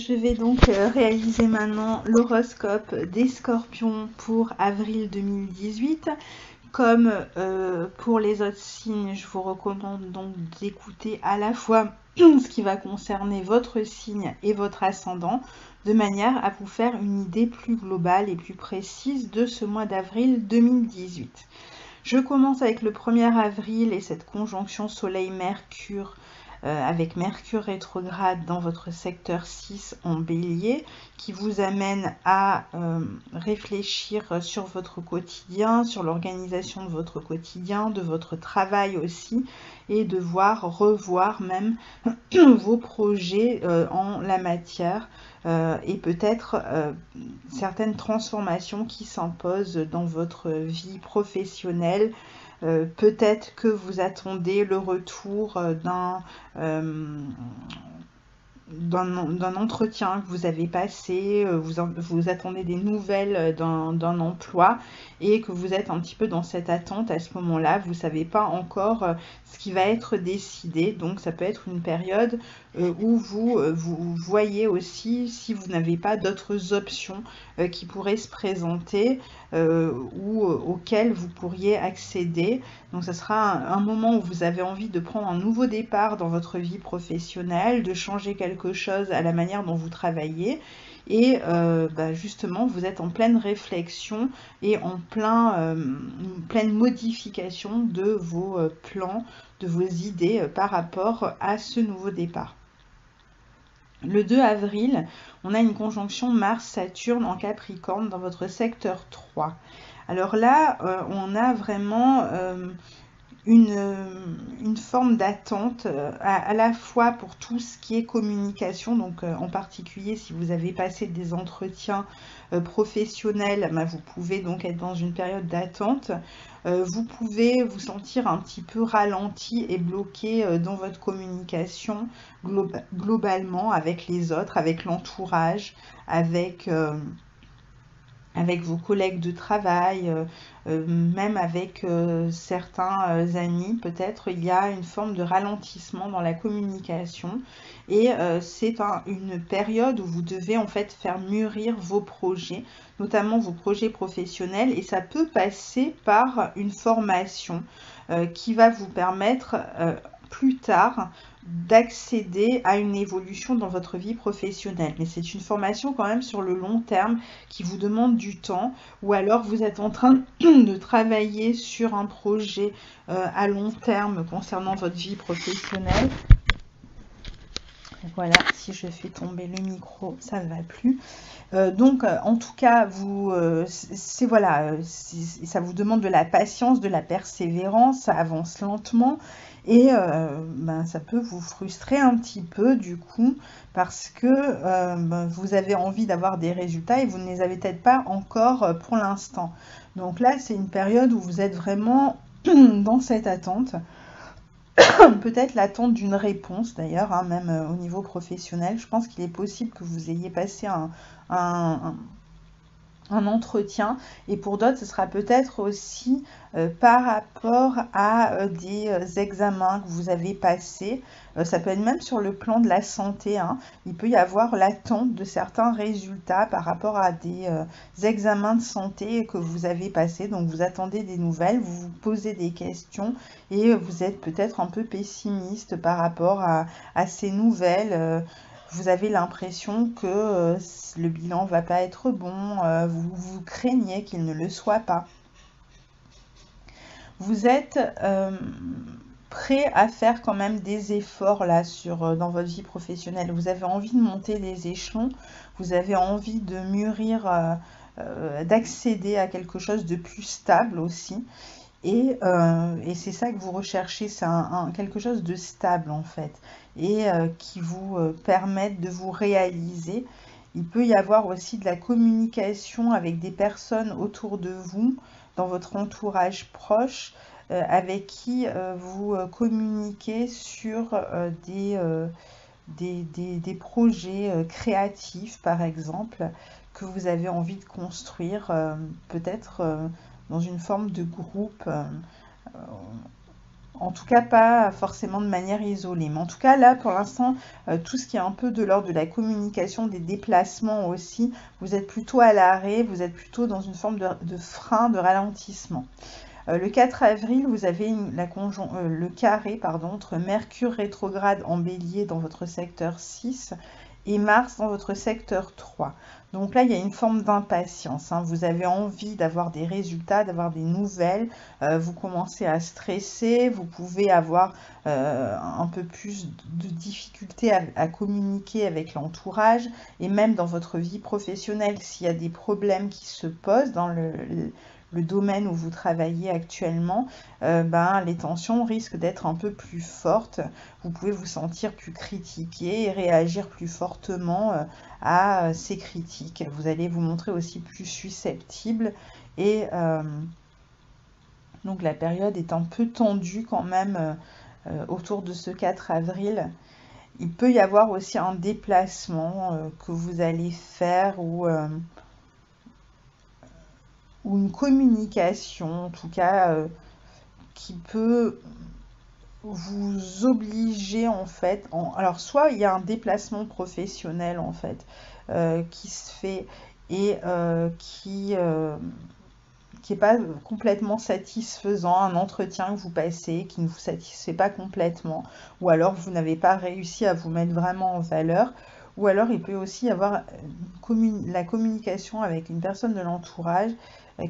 je vais donc réaliser maintenant l'horoscope des Scorpions pour avril 2018. Comme pour les autres signes, je vous recommande donc d'écouter à la fois ce qui va concerner votre signe et votre ascendant, de manière à vous faire une idée plus globale et plus précise de ce mois d'avril 2018. Je commence avec le 1er avril et cette conjonction Soleil-Mercure avec Mercure rétrograde dans votre secteur 6 en Bélier, qui vous amène à réfléchir sur votre quotidien, sur l'organisation de votre quotidien, de votre travail aussi, et de revoir même vos projets en la matière, et peut-être certaines transformations qui s'imposent dans votre vie professionnelle. Peut-être que vous attendez le retour d'un entretien que vous avez passé, vous attendez des nouvelles d'un emploi et que vous êtes un petit peu dans cette attente à ce moment-là, vous ne savez pas encore ce qui va être décidé, donc ça peut être une période où vous voyez aussi si vous n'avez pas d'autres options qui pourraient se présenter ou auxquelles vous pourriez accéder. Donc ça sera un moment où vous avez envie de prendre un nouveau départ dans votre vie professionnelle, de changer quelque chose à la manière dont vous travaillez. Et justement, vous êtes en pleine réflexion et en pleine modification de vos plans, de vos idées par rapport à ce nouveau départ. Le 2 avril, on a une conjonction Mars-Saturne en Capricorne dans votre secteur 3. Alors là, on a vraiment une forme d'attente à la fois pour tout ce qui est communication, donc en particulier si vous avez passé des entretiens professionnels, vous pouvez donc être dans une période d'attente. Vous pouvez vous sentir un petit peu ralenti et bloqué dans votre communication globalement avec les autres, avec l'entourage, avec vos collègues de travail, même avec certains amis, peut-être il y a une forme de ralentissement dans la communication et c'est une période où vous devez en fait faire mûrir vos projets, notamment vos projets professionnels, et ça peut passer par une formation qui va vous permettre plus tard d'accéder à une évolution dans votre vie professionnelle. Mais c'est une formation quand même sur le long terme qui vous demande du temps, ou alors vous êtes en train de travailler sur un projet à long terme concernant votre vie professionnelle. Voilà, si je fais tomber le micro, ça ne va plus. Donc, en tout cas, ça vous demande de la patience, de la persévérance, ça avance lentement et ça peut vous frustrer un petit peu du coup parce que vous avez envie d'avoir des résultats et vous ne les avez peut-être pas encore pour l'instant. Donc là, c'est une période où vous êtes vraiment dans cette attente. Peut-être l'attente d'une réponse d'ailleurs, même au niveau professionnel. Je pense qu'il est possible que vous ayez passé un entretien, et pour d'autres ce sera peut-être aussi par rapport à des examens que vous avez passés. Ça peut être même sur le plan de la santé, il peut y avoir l'attente de certains résultats par rapport à des examens de santé que vous avez passés, donc vous attendez des nouvelles, vous vous posez des questions et vous êtes peut-être un peu pessimiste par rapport à ces nouvelles. Vous avez l'impression que le bilan va pas être bon, vous craignez qu'il ne le soit pas. Vous êtes prêt à faire quand même des efforts là dans votre vie professionnelle. Vous avez envie de monter les échelons, vous avez envie de mûrir, d'accéder à quelque chose de plus stable aussi. Et c'est ça que vous recherchez, c'est quelque chose de stable en fait, et qui vous permette de vous réaliser. Il peut y avoir aussi de la communication avec des personnes autour de vous, dans votre entourage proche, avec qui vous communiquez sur des projets créatifs, par exemple, que vous avez envie de construire, peut-être dans une forme de groupe. En tout cas, pas forcément de manière isolée. Mais en tout cas, là, pour l'instant, tout ce qui est un peu de l'ordre de la communication, des déplacements aussi, vous êtes plutôt à l'arrêt, vous êtes plutôt dans une forme de frein, de ralentissement. Le 4 avril, vous avez le carré entre Mercure rétrograde en bélier dans votre secteur 6 et Mars dans votre secteur 3. Donc là, il y a une forme d'impatience. Vous avez envie d'avoir des résultats, d'avoir des nouvelles. Vous commencez à stresser. Vous pouvez avoir un peu plus de difficultés à communiquer avec l'entourage. Et même dans votre vie professionnelle, s'il y a des problèmes qui se posent dans le domaine où vous travaillez actuellement, les tensions risquent d'être un peu plus fortes. Vous pouvez vous sentir plus critiqué et réagir plus fortement à ces critiques. Vous allez vous montrer aussi plus susceptible et donc la période est un peu tendue quand même autour de ce 4 avril. Il peut y avoir aussi un déplacement que vous allez faire ou une communication, en tout cas, qui peut vous obliger en fait. Alors, soit il y a un déplacement professionnel en fait qui se fait et qui n'est pas complètement satisfaisant, un entretien que vous passez qui ne vous satisfait pas complètement, ou alors vous n'avez pas réussi à vous mettre vraiment en valeur. Ou alors il peut aussi y avoir la communication avec une personne de l'entourage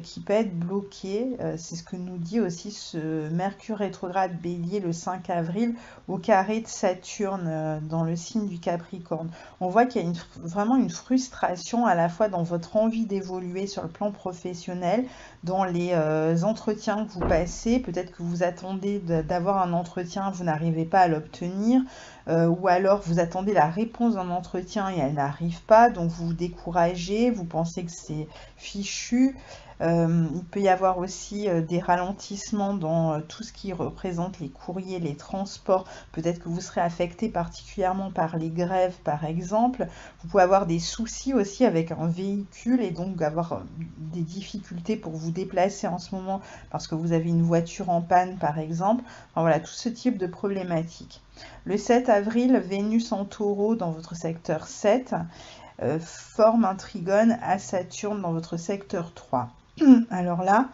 qui peut être bloquée. C'est ce que nous dit aussi ce Mercure rétrograde bélier le 5 avril au carré de Saturne dans le signe du Capricorne. On voit qu'il y a vraiment une frustration à la fois dans votre envie d'évoluer sur le plan professionnel, dans les entretiens que vous passez. Peut-être que vous attendez d'avoir un entretien, vous n'arrivez pas à l'obtenir. Ou alors vous attendez la réponse d'un entretien et elle n'arrive pas, donc vous vous découragez, vous pensez que c'est fichu. Il peut y avoir aussi des ralentissements dans tout ce qui représente les courriers, les transports. Peut-être que vous serez affecté particulièrement par les grèves, par exemple. Vous pouvez avoir des soucis aussi avec un véhicule et donc avoir des difficultés pour vous déplacer en ce moment parce que vous avez une voiture en panne, par exemple. Enfin, voilà, tout ce type de problématiques. Le 7 avril, Vénus en taureau dans votre secteur 7 forme un trigone à Saturne dans votre secteur 3. Alors là,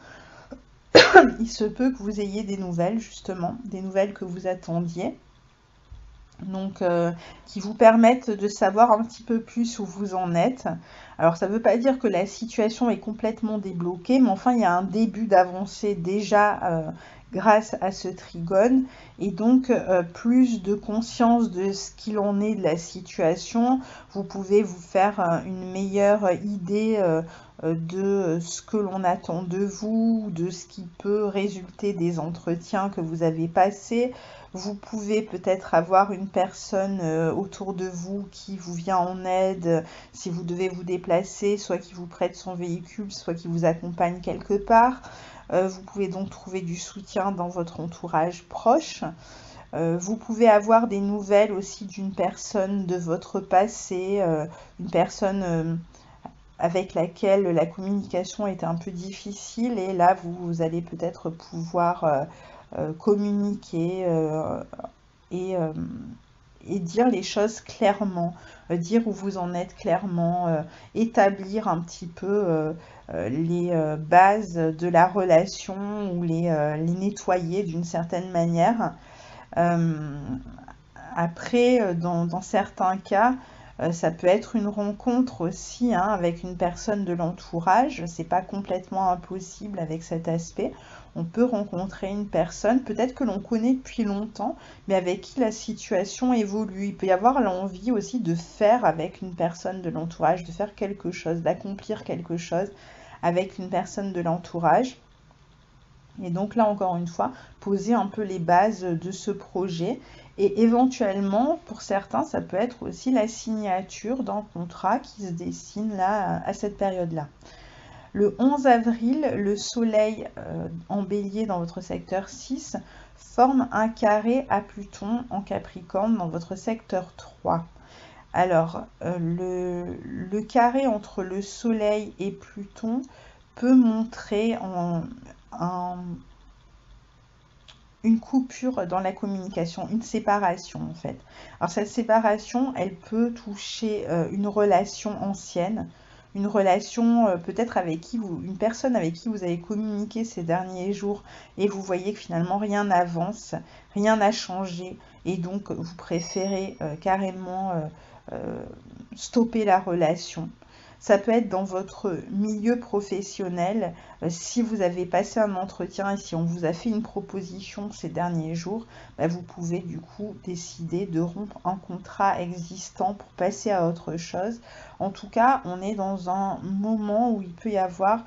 il se peut que vous ayez des nouvelles, justement, des nouvelles que vous attendiez, donc qui vous permettent de savoir un petit peu plus où vous en êtes. Alors ça ne veut pas dire que la situation est complètement débloquée, mais enfin il y a un début d'avancée déjà grâce à ce trigone, et donc plus de conscience de ce qu'il en est de la situation. Vous pouvez vous faire une meilleure idée de ce que l'on attend de vous, de ce qui peut résulter des entretiens que vous avez passés. Vous pouvez peut-être avoir une personne autour de vous qui vous vient en aide si vous devez vous déplacer, soit qui vous prête son véhicule, soit qui vous accompagne quelque part. Vous pouvez donc trouver du soutien dans votre entourage proche. Vous pouvez avoir des nouvelles aussi d'une personne de votre passé, une personne avec laquelle la communication était un peu difficile, et là vous allez peut-être pouvoir communiquer et dire les choses clairement, dire où vous en êtes clairement, établir un petit peu les bases de la relation, ou les nettoyer d'une certaine manière. Après, dans certains cas, ça peut être une rencontre aussi avec une personne de l'entourage. C'est pas complètement impossible avec cet aspect. On peut rencontrer une personne, peut-être que l'on connaît depuis longtemps, mais avec qui la situation évolue. Il peut y avoir l'envie aussi de faire avec une personne de l'entourage, de faire quelque chose, d'accomplir quelque chose avec une personne de l'entourage. Et donc là, encore une fois, poser un peu les bases de ce projet. Et éventuellement, pour certains, ça peut être aussi la signature d'un contrat qui se dessine là, à cette période-là. Le 11 avril, le soleil en bélier dans votre secteur 6 forme un carré à Pluton en Capricorne dans votre secteur 3. Alors, le carré entre le soleil et Pluton peut montrer une coupure dans la communication, une séparation en fait. Alors cette séparation, elle peut toucher une relation ancienne, une relation peut-être avec qui une personne avec qui vous avez communiqué ces derniers jours et vous voyez que finalement rien n'avance, rien n'a changé et donc vous préférez carrément stopper la relation. Ça peut être dans votre milieu professionnel, si vous avez passé un entretien et si on vous a fait une proposition ces derniers jours, vous pouvez du coup décider de rompre un contrat existant pour passer à autre chose. En tout cas, on est dans un moment où il peut y avoir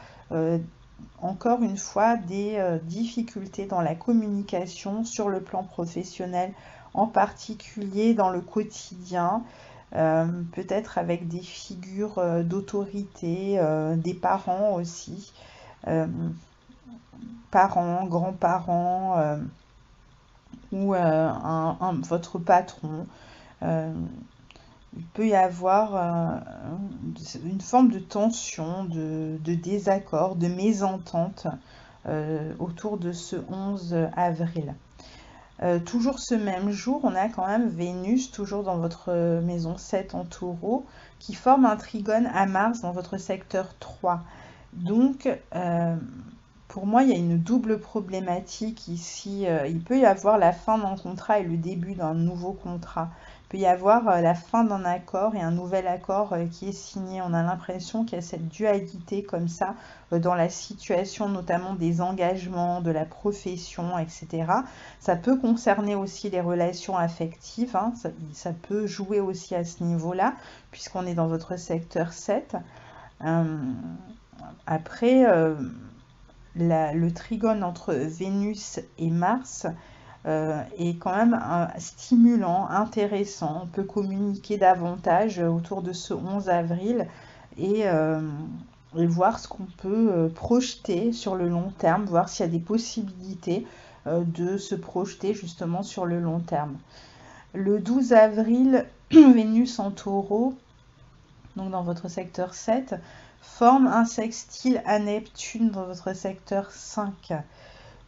encore une fois des difficultés dans la communication sur le plan professionnel, en particulier dans le quotidien. Peut-être avec des figures d'autorité, des parents aussi, parents, grands-parents, ou votre patron. Il peut y avoir une forme de tension, de désaccord, de mésentente autour de ce 11 avril. Toujours ce même jour, on a quand même Vénus, toujours dans votre maison 7 en taureau, qui forme un trigone à Mars dans votre secteur 3. Donc, pour moi, il y a une double problématique ici. Il peut y avoir la fin d'un contrat et le début d'un nouveau contrat. Il peut y avoir la fin d'un accord et un nouvel accord qui est signé. On a l'impression qu'il y a cette dualité comme ça dans la situation, notamment des engagements, de la profession, etc. Ça peut concerner aussi les relations affectives, hein. Ça peut jouer aussi à ce niveau-là, puisqu'on est dans votre secteur 7. Après, le trigone entre Vénus et Mars est quand même stimulant, intéressant. On peut communiquer davantage autour de ce 11 avril et voir ce qu'on peut projeter sur le long terme, voir s'il y a des possibilités de se projeter justement sur le long terme. Le 12 avril, Vénus en taureau, donc dans votre secteur 7, forme un sextile à Neptune dans votre secteur 5.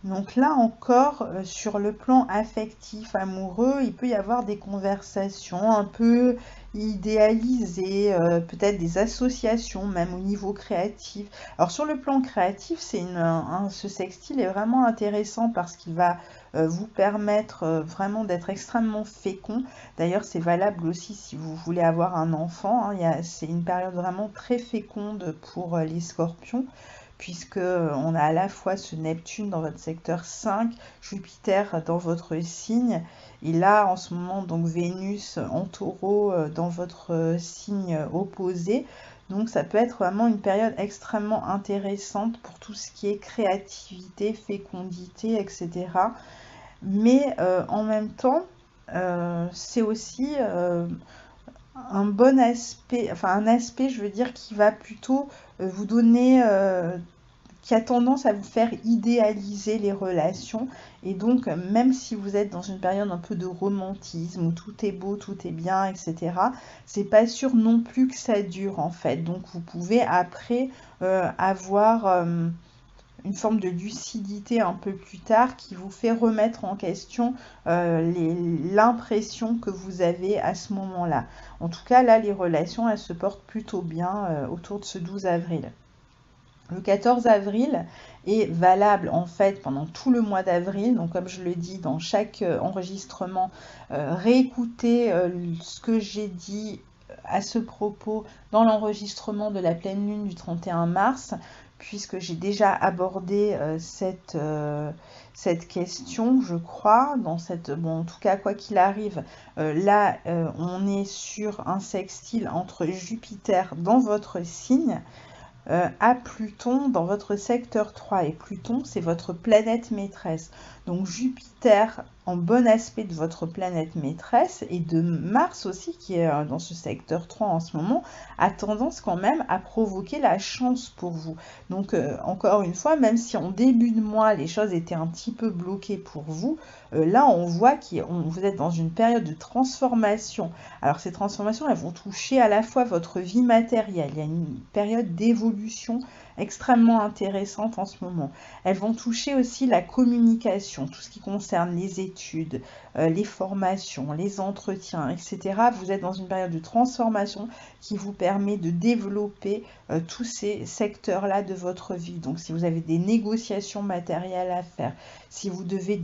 Donc là encore, sur le plan affectif, amoureux, il peut y avoir des conversations un peu idéalisées, peut-être des associations, même au niveau créatif. Alors sur le plan créatif, ce sextile est vraiment intéressant parce qu'il va vous permettre vraiment d'être extrêmement fécond. D'ailleurs, c'est valable aussi si vous voulez avoir un enfant, hein. C'est une période vraiment très féconde pour les scorpions, puisque on a à la fois ce Neptune dans votre secteur 5, Jupiter dans votre signe, et là en ce moment donc Vénus en taureau dans votre signe opposé. Donc ça peut être vraiment une période extrêmement intéressante pour tout ce qui est créativité, fécondité, etc. Mais en même temps, c'est aussi un bon aspect, enfin un aspect, je veux dire, qui va plutôt vous donner, qui a tendance à vous faire idéaliser les relations. Et donc, même si vous êtes dans une période un peu de romantisme, où tout est beau, tout est bien, etc., c'est pas sûr non plus que ça dure, en fait. Donc, vous pouvez après avoir une forme de lucidité un peu plus tard qui vous fait remettre en question l'impression que vous avez à ce moment-là. En tout cas, là, les relations, elles se portent plutôt bien autour de ce 12 avril. Le 14 avril est valable en fait pendant tout le mois d'avril. Donc comme je le dis dans chaque enregistrement, réécoutez ce que j'ai dit à ce propos dans l'enregistrement de la pleine lune du 31 mars, puisque j'ai déjà abordé cette question, je crois, en tout cas, quoi qu'il arrive, là, on est sur un sextile entre Jupiter dans votre signe, à Pluton dans votre secteur 3. Et Pluton, c'est votre planète maîtresse. Donc Jupiter en bon aspect de votre planète maîtresse, et de Mars aussi, qui est dans ce secteur 3 en ce moment, a tendance quand même à provoquer la chance pour vous. Donc encore une fois, même si en début de mois, les choses étaient un petit peu bloquées pour vous, là on voit que vous êtes dans une période de transformation. Alors ces transformations, elles vont toucher à la fois votre vie matérielle, il y a une période d'évolution extrêmement intéressante en ce moment. Elles vont toucher aussi la communication, tout ce qui concerne les études, les formations, les entretiens, etc. Vous êtes dans une période de transformation qui vous permet de développer tous ces secteurs-là de votre vie. Donc si vous avez des négociations matérielles à faire, si vous devez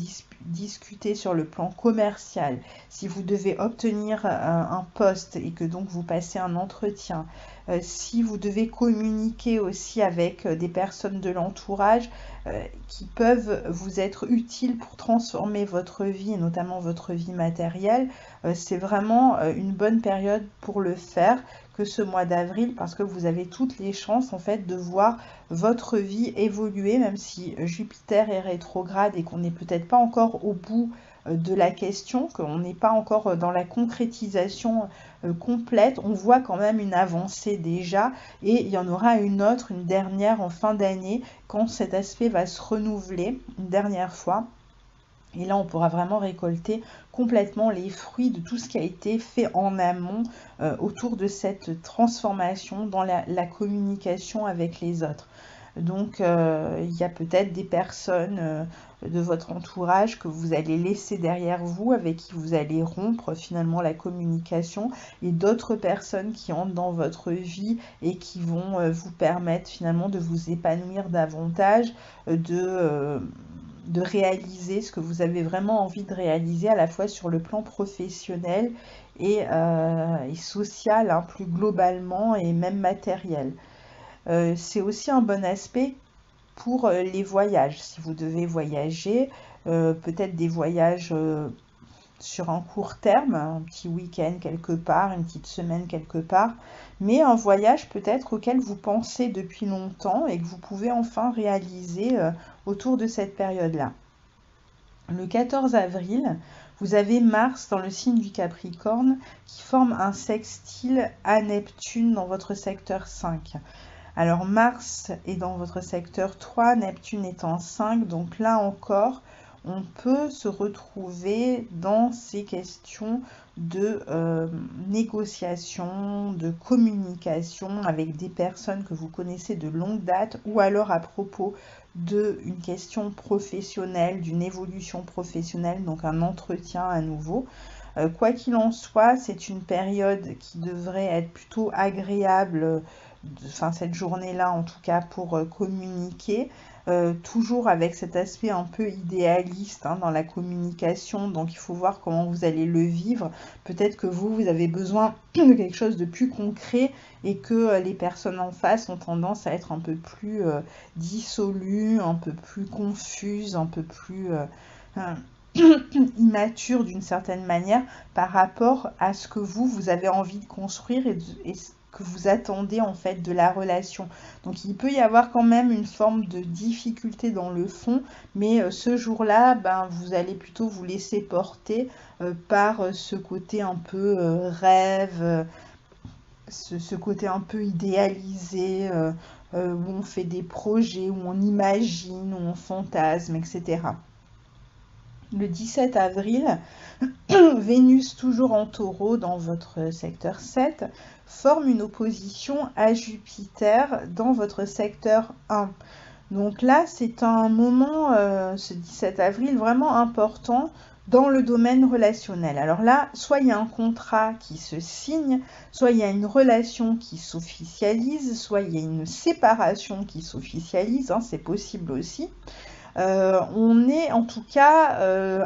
discuter sur le plan commercial, si vous devez obtenir un poste et que donc vous passez un entretien, si vous devez communiquer aussi avec des personnes de l'entourage qui peuvent vous être utiles pour transformer votre vie et notamment votre vie matérielle, c'est vraiment une bonne période pour le faire que ce mois d'avril, parce que vous avez toutes les chances en fait de voir votre vie évoluer, même si Jupiter est rétrograde et qu'on n'est peut-être pas encore au bout de la question, qu'on n'est pas encore dans la concrétisation complète. On voit quand même une avancée déjà, et il y en aura une autre, une dernière en fin d'année, quand cet aspect va se renouveler une dernière fois. Et là, on pourra vraiment récolter complètement les fruits de tout ce qui a été fait en amont autour de cette transformation dans la communication avec les autres. Donc, il y a peut-être des personnes de votre entourage que vous allez laisser derrière vous, avec qui vous allez rompre finalement la communication, et d'autres personnes qui entrent dans votre vie et qui vont vous permettre finalement de vous épanouir davantage, de réaliser ce que vous avez vraiment envie de réaliser, à la fois sur le plan professionnel et social, hein, plus globalement, et même matériel. C'est aussi un bon aspect pour les voyages. Si vous devez voyager, peut-être des voyages sur un court terme, un petit week-end quelque part, une petite semaine quelque part, mais un voyage peut-être auquel vous pensez depuis longtemps et que vous pouvez enfin réaliser autour de cette période-là. Le 14 avril, vous avez Mars dans le signe du Capricorne qui forme un sextile à Neptune dans votre secteur 5. Alors Mars est dans votre secteur 3, Neptune est en 5, donc là encore, on peut se retrouver dans ces questions de négociation, de communication avec des personnes que vous connaissez de longue date, ou alors à propos d'une question professionnelle, d'une évolution professionnelle, donc un entretien à nouveau. Quoi qu'il en soit, c'est une période qui devrait être plutôt agréable, enfin cette journée-là en tout cas, pour communiquer, toujours avec cet aspect un peu idéaliste dans la communication, donc il faut voir comment vous allez le vivre. Peut-être que vous avez besoin de quelque chose de plus concret et que les personnes en face ont tendance à être un peu plus dissolues, un peu plus confuses, un peu plus immatures d'une certaine manière par rapport à ce que vous avez envie de construire et que vous attendez en fait de la relation. Donc il peut y avoir quand même une forme de difficulté dans le fond, mais ce jour-là, vous allez plutôt vous laisser porter par ce côté un peu rêve, ce côté un peu idéalisé, où on fait des projets, où on imagine, où on fantasme, etc. Le 17 avril, Vénus, toujours en Taureau dans votre secteur 7, forme une opposition à Jupiter dans votre secteur 1. Donc là, c'est un moment, ce 17 avril, vraiment important dans le domaine relationnel. Alors là, soit il y a un contrat qui se signe, soit il y a une relation qui s'officialise, soit il y a une séparation qui s'officialise, c'est possible aussi. On est en tout cas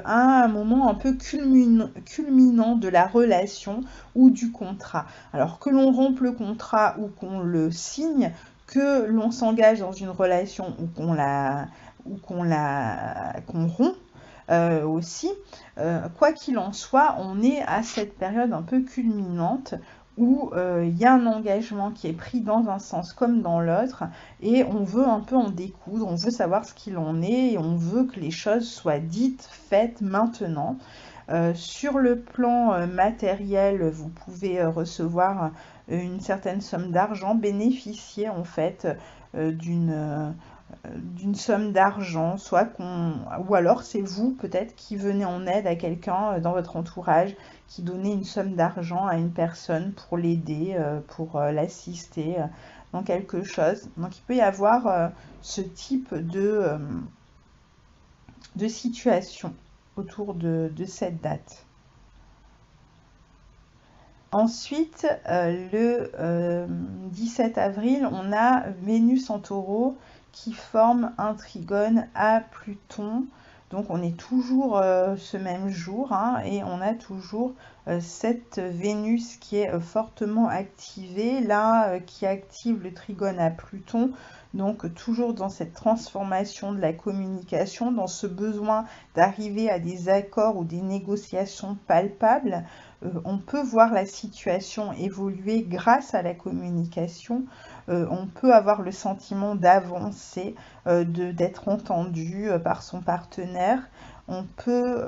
à un moment un peu culminant de la relation ou du contrat. Alors que l'on rompe le contrat ou qu'on le signe, que l'on s'engage dans une relation ou qu'on rompt aussi, quoi qu'il en soit, on est à cette période un peu culminante où il y a un engagement qui est pris dans un sens comme dans l'autre, et on veut un peu en découdre, on veut savoir ce qu'il en est, et on veut que les choses soient dites, faites maintenant. Sur le plan matériel, vous pouvez recevoir une certaine somme d'argent, bénéficier en fait d'une somme d'argent, ou alors c'est vous peut-être qui venez en aide à quelqu'un dans votre entourage, qui donnez une somme d'argent à une personne pour l'aider, pour l'assister dans quelque chose. Donc il peut y avoir ce type de situation autour de cette date. Ensuite, le 17 avril, on a Vénus en Taureau qui forme un trigone à Pluton. Donc on est toujours ce même jour, hein, et on a toujours cette Vénus qui est fortement activée, là, qui active le trigone à Pluton. Donc toujours dans cette transformation de la communication, dans ce besoin d'arriver à des accords ou des négociations palpables. On peut voir la situation évoluer grâce à la communication. On peut avoir le sentiment d'avancer, d'être entendu par son partenaire. On peut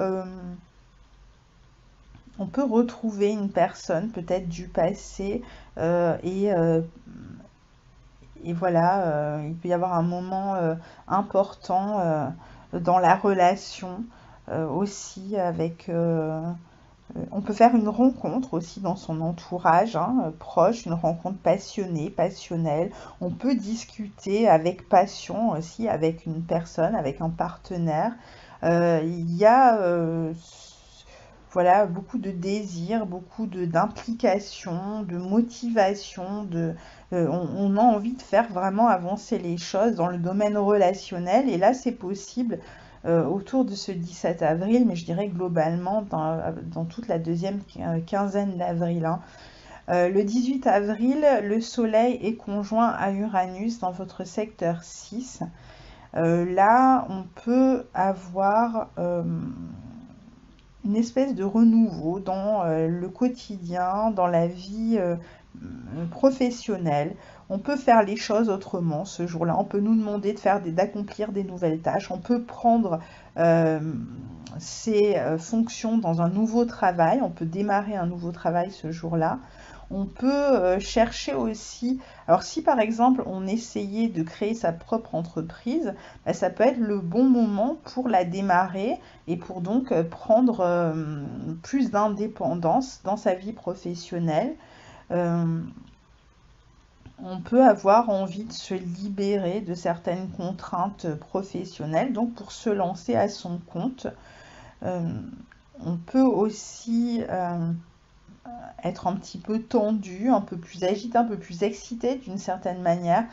retrouver une personne peut-être du passé et voilà, il peut y avoir un moment important dans la relation aussi avec... on peut faire une rencontre aussi dans son entourage proche, une rencontre passionnée, passionnelle. On peut discuter avec passion aussi avec une personne, avec un partenaire. Il y a voilà, beaucoup de désir, beaucoup d'implication, de motivation. On a envie de faire vraiment avancer les choses dans le domaine relationnel. Et là, c'est possible autour de ce 17 avril, mais je dirais globalement dans toute la deuxième quinzaine d'avril. Le 18 avril, le Soleil est conjoint à Uranus dans votre secteur 6. Là, on peut avoir une espèce de renouveau dans le quotidien, dans la vie professionnelle. On peut faire les choses autrement ce jour-là. On peut nous demander d'accomplir des nouvelles tâches. On peut prendre ses fonctions dans un nouveau travail. On peut démarrer un nouveau travail ce jour-là. On peut chercher aussi... Alors si par exemple on essayait de créer sa propre entreprise, ça peut être le bon moment pour la démarrer et pour donc prendre plus d'indépendance dans sa vie professionnelle. On peut avoir envie de se libérer de certaines contraintes professionnelles, donc pour se lancer à son compte. On peut aussi être un petit peu tendu, un peu plus agité, un peu plus excité d'une certaine manière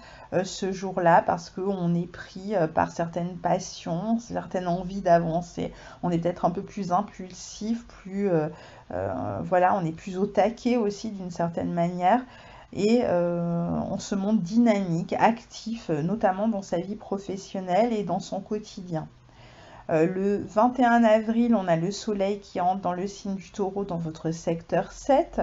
ce jour-là, parce qu'on est pris par certaines passions, certaines envies d'avancer. On est peut-être un peu plus impulsif, voilà, on est plus au taquet aussi d'une certaine manière. Et on se montre dynamique, actif, notamment dans sa vie professionnelle et dans son quotidien. Le 21 avril, on a le Soleil qui entre dans le signe du Taureau dans votre secteur 7.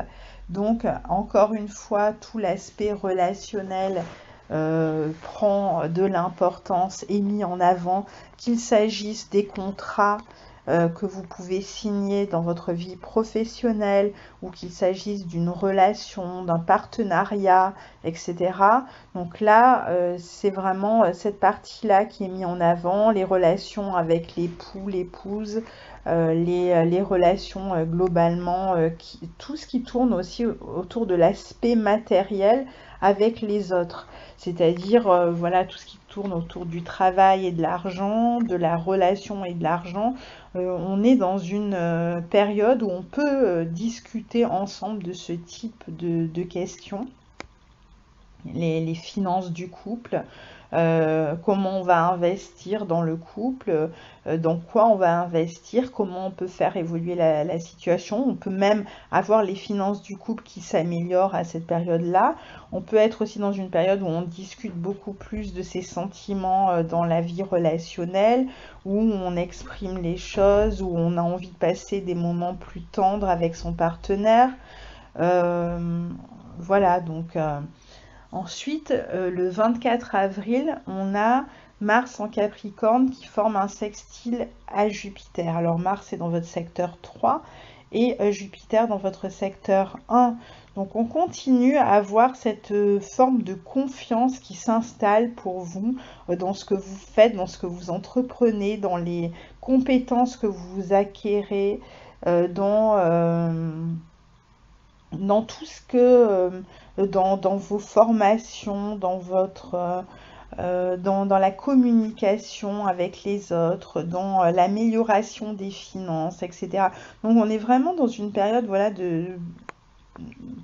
Donc, encore une fois, tout l'aspect relationnel prend de l'importance et mis en avant, qu'il s'agisse des contrats que vous pouvez signer dans votre vie professionnelle ou qu'il s'agisse d'une relation, d'un partenariat, etc. Donc là, c'est vraiment cette partie-là qui est mise en avant, les relations avec l'époux, l'épouse, les relations globalement, tout ce qui tourne aussi autour de l'aspect matériel avec les autres. C'est-à-dire, voilà, tout ce qui tourne autour du travail et de l'argent, de la relation et de l'argent. On est dans une période où on peut discuter ensemble de ce type de questions. Les finances du couple, comment on va investir dans le couple, dans quoi on va investir, comment on peut faire évoluer la situation. On peut même avoir les finances du couple qui s'améliorent à cette période-là. On peut être aussi dans une période où on discute beaucoup plus de ses sentiments dans la vie relationnelle, où on exprime les choses, où on a envie de passer des moments plus tendres avec son partenaire. Voilà, donc ensuite, le 24 avril, on a Mars en Capricorne qui forme un sextile à Jupiter. Alors Mars est dans votre secteur 3 et Jupiter dans votre secteur 1. Donc on continue à avoir cette forme de confiance qui s'installe pour vous dans ce que vous faites, dans ce que vous entreprenez, dans les compétences que vous acquérez, dans tout ce que, dans vos formations, dans la communication avec les autres, dans l'amélioration des finances, etc. Donc on est vraiment dans une période, voilà, de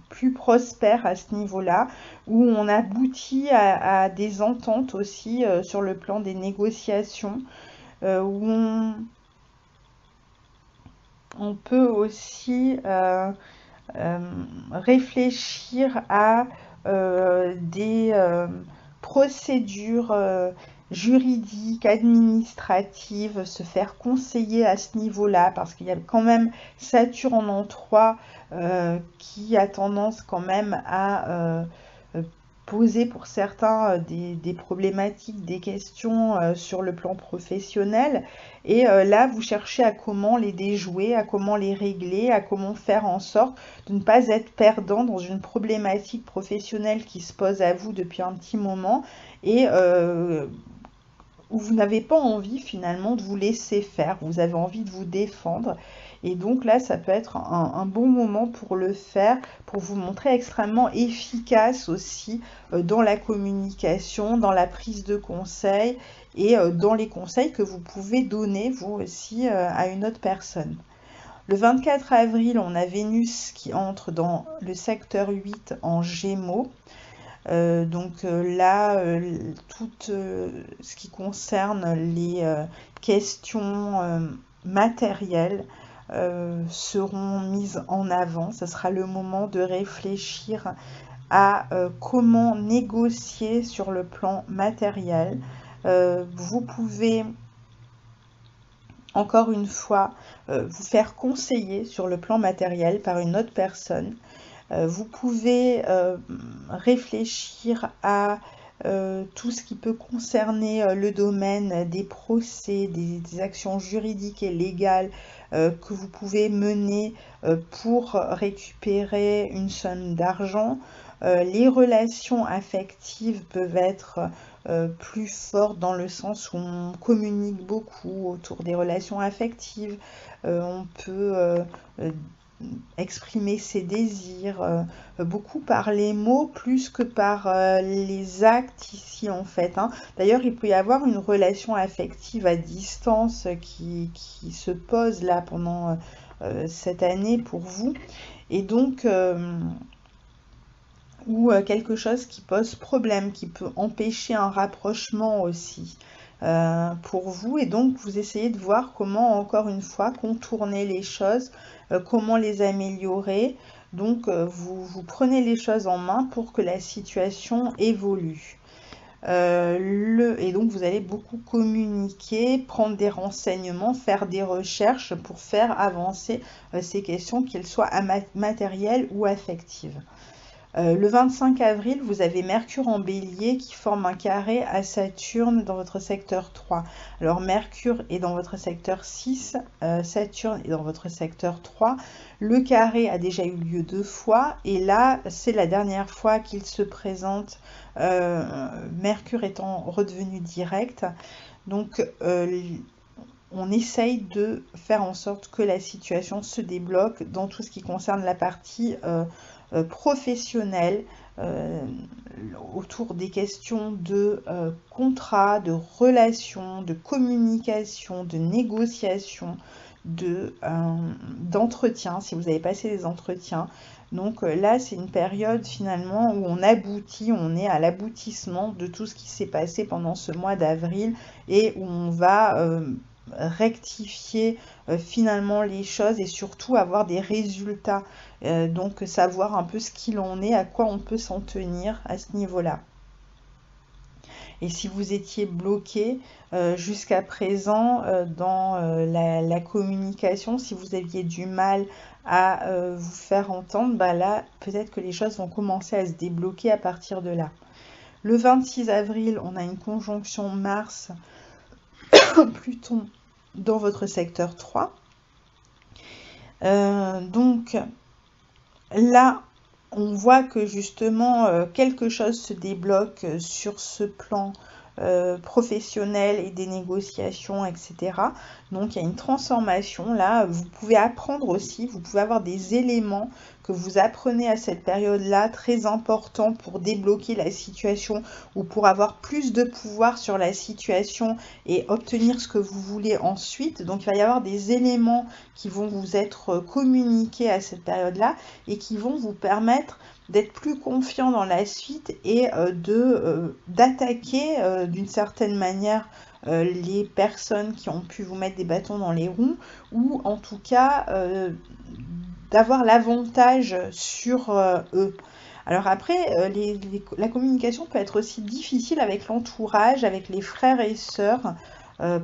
plus prospère à ce niveau-là, où on aboutit à des ententes aussi sur le plan des négociations, où on peut aussi réfléchir à des procédures juridiques, administratives, se faire conseiller à ce niveau-là, parce qu'il y a quand même Saturne en 3 qui a tendance quand même à poser pour certains des problématiques, des questions sur le plan professionnel. Et là, vous cherchez à comment les déjouer, à comment les régler, à comment faire en sorte de ne pas être perdant dans une problématique professionnelle qui se pose à vous depuis un petit moment et où vous n'avez pas envie finalement de vous laisser faire, vous avez envie de vous défendre. Et donc là, ça peut être un bon moment pour le faire, pour vous montrer extrêmement efficace aussi dans la communication, dans la prise de conseils et dans les conseils que vous pouvez donner vous aussi à une autre personne. Le 24 avril, on a Vénus qui entre dans le secteur 8 en Gémeaux. Donc là, tout ce qui concerne les questions matérielles seront mises en avant. Ce sera le moment de réfléchir à comment négocier sur le plan matériel. Vous pouvez, encore une fois, vous faire conseiller sur le plan matériel par une autre personne. Vous pouvez réfléchir à tout ce qui peut concerner le domaine des procès, des actions juridiques et légales que vous pouvez mener pour récupérer une somme d'argent. Les relations affectives peuvent être plus fortes dans le sens où on communique beaucoup autour des relations affectives. On peut exprimer ses désirs, beaucoup par les mots plus que par les actes ici en fait. D'ailleurs, il peut y avoir une relation affective à distance qui se pose là pendant cette année pour vous. Et donc, ou quelque chose qui pose problème, qui peut empêcher un rapprochement aussi pour vous. Et donc, vous essayez de voir comment, encore une fois, contourner les choses, comment les améliorer. Donc, vous prenez les choses en main pour que la situation évolue. Et donc, vous allez beaucoup communiquer, prendre des renseignements, faire des recherches pour faire avancer ces questions, qu'elles soient matérielles ou affectives. Le 25 avril, vous avez Mercure en Bélier qui forme un carré à Saturne dans votre secteur 3. Alors Mercure est dans votre secteur 6, Saturne est dans votre secteur 3. Le carré a déjà eu lieu 2 fois et là, c'est la dernière fois qu'il se présente, Mercure étant redevenu direct. Donc, on essaye de faire en sorte que la situation se débloque dans tout ce qui concerne la partie professionnelle, autour des questions de contrat, de relations, de communication, de négociation, d'entretien, si vous avez passé des entretiens. Donc là, c'est une période finalement où on aboutit, on est à l'aboutissement de tout ce qui s'est passé pendant ce mois d'avril et où on va rectifier finalement les choses et surtout avoir des résultats, donc savoir un peu ce qu'il en est, à quoi on peut s'en tenir à ce niveau-là. Et si vous étiez bloqué jusqu'à présent dans la communication, si vous aviez du mal à vous faire entendre, bah là, peut-être que les choses vont commencer à se débloquer à partir de là. Le 26 avril, on a une conjonction Mars-Pluton dans votre secteur 3. Donc là, on voit que justement quelque chose se débloque sur ce plan professionnel et des négociations, etc. Donc il y a une transformation là. Vous pouvez apprendre aussi, vous pouvez avoir des éléments que vous apprenez à cette période-là, très importants pour débloquer la situation ou pour avoir plus de pouvoir sur la situation et obtenir ce que vous voulez ensuite. Donc il va y avoir des éléments qui vont vous être communiqués à cette période-là et qui vont vous permettre d'être plus confiant dans la suite et d'attaquer d'une certaine manière les personnes qui ont pu vous mettre des bâtons dans les roues, ou en tout cas d'avoir l'avantage sur eux. Alors après, la communication peut être aussi difficile avec l'entourage, avec les frères et sœurs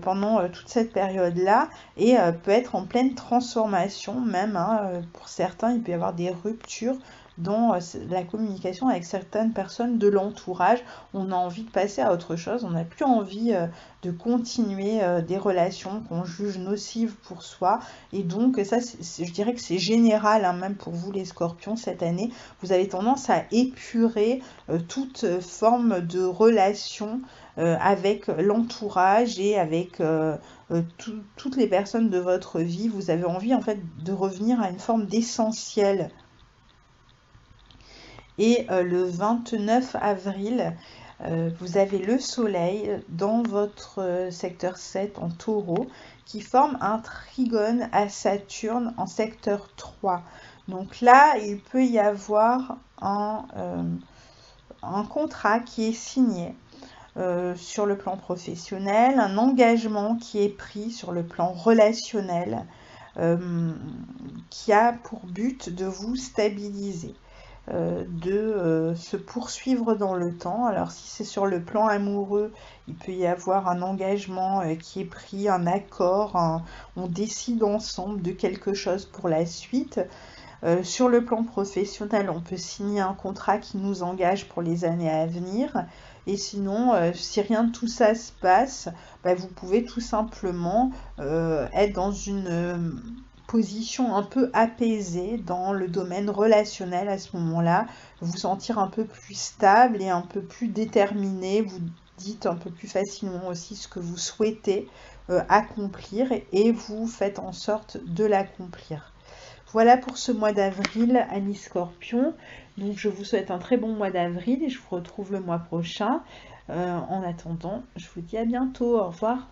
pendant toute cette période-là, et peut être en pleine transformation même, hein, pour certains, il peut y avoir des ruptures dans la communication avec certaines personnes de l'entourage. On a envie de passer à autre chose, on n'a plus envie de continuer des relations qu'on juge nocives pour soi, et donc ça, je dirais que c'est général, hein, même pour vous les scorpions cette année, vous avez tendance à épurer toute forme de relation avec l'entourage et avec toutes les personnes de votre vie. Vous avez envie en fait de revenir à une forme d'essentiel. Et le 29 avril, vous avez le soleil dans votre secteur 7 en taureau qui forme un trigone à Saturne en secteur 3. Donc là, il peut y avoir un contrat qui est signé sur le plan professionnel, un engagement qui est pris sur le plan relationnel qui a pour but de vous stabiliser. De se poursuivre dans le temps. Alors si c'est sur le plan amoureux, il peut y avoir un engagement qui est pris, un accord, on décide ensemble de quelque chose pour la suite. Sur le plan professionnel, on peut signer un contrat qui nous engage pour les années à venir. Et sinon, si rien de tout ça se passe, bah, vous pouvez tout simplement être dans une position un peu apaisée dans le domaine relationnel à ce moment-là, vous sentir un peu plus stable et un peu plus déterminé, vous dites un peu plus facilement aussi ce que vous souhaitez accomplir et vous faites en sorte de l'accomplir. Voilà pour ce mois d'avril, amis Scorpions. Donc je vous souhaite un très bon mois d'avril et je vous retrouve le mois prochain. En attendant, je vous dis à bientôt. Au revoir.